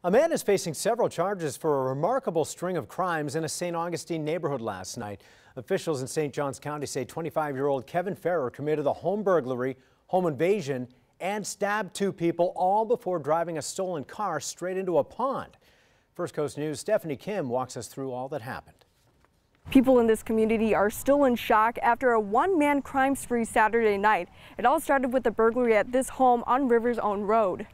A man is facing several charges for a remarkable string of crimes in a St. Augustine neighborhood last night. Officials in St. Johns County say 25-year-old Kevin Farrer committed a home burglary, home invasion, and stabbed two people, all before driving a stolen car straight into a pond. First Coast News' Stephanie Kim walks us through all that happened. People in this community are still in shock after a one-man crime spree Saturday night. It all started with a burglary at this home on Rivers Own Road.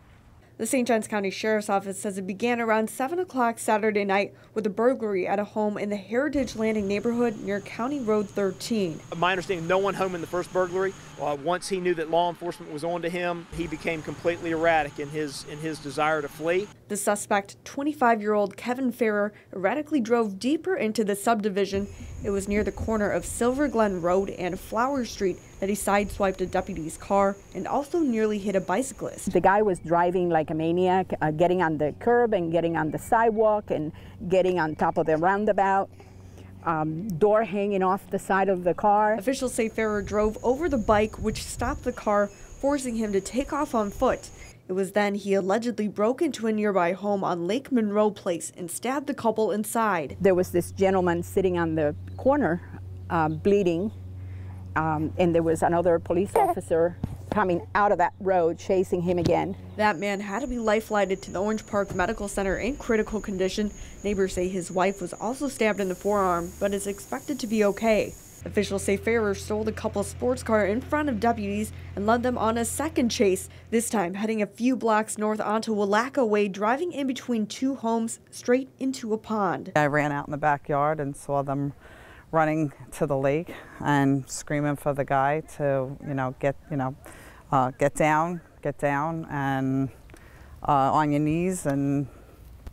The St. Johns County Sheriff's Office says it began around 7 o'clock Saturday night with a burglary at a home in the Heritage Landing neighborhood near County Road 13. My understanding, no one home in the first burglary. Once he knew that law enforcement was on to him, he became completely erratic in his desire to flee. The suspect, 25-year-old Kevin Farrer, erratically drove deeper into the subdivision. It was near the corner of Silver Glen Road and Flower Street that he sideswiped a deputy's car and also nearly hit a bicyclist. The guy was driving like a maniac, getting on the curb and getting on the sidewalk and getting on top of the roundabout. Door hanging off the side of the car. Officials say Farrer drove over the bike, which stopped the car, forcing him to take off on foot. It was then he allegedly broke into a nearby home on Lake Monroe Place and stabbed the couple inside. There was this gentleman sitting on the corner, bleeding, and there was another police officer coming out of that road, chasing him again. That man had to be life-flighted to the Orange Park Medical Center in critical condition. Neighbors say his wife was also stabbed in the forearm, but is expected to be okay. Officials say Farrer stole the couple's sports car in front of deputies and led them on a second chase, this time heading a few blocks north onto Willaca Way, driving in between two homes straight into a pond. I ran out in the backyard and saw them running to the lake and screaming for the guy to, get down and on your knees, and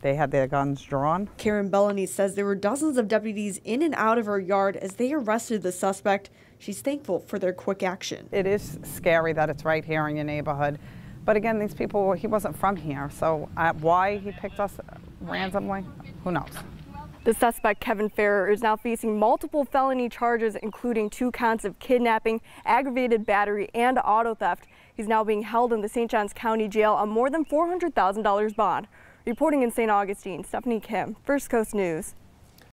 they had their guns drawn. Karen Bellany says there were dozens of deputies in and out of her yard as they arrested the suspect. She's thankful for their quick action. It is scary that it's right here in your neighborhood. But again, these people, he wasn't from here, so why he picked us randomly, who knows? The suspect, Kevin Farrer, is now facing multiple felony charges, including 2 counts of kidnapping, aggravated battery, and auto theft. He's now being held in the St. Johns County Jail on more than $400,000 bond. Reporting in St. Augustine, Stephanie Kim, First Coast News.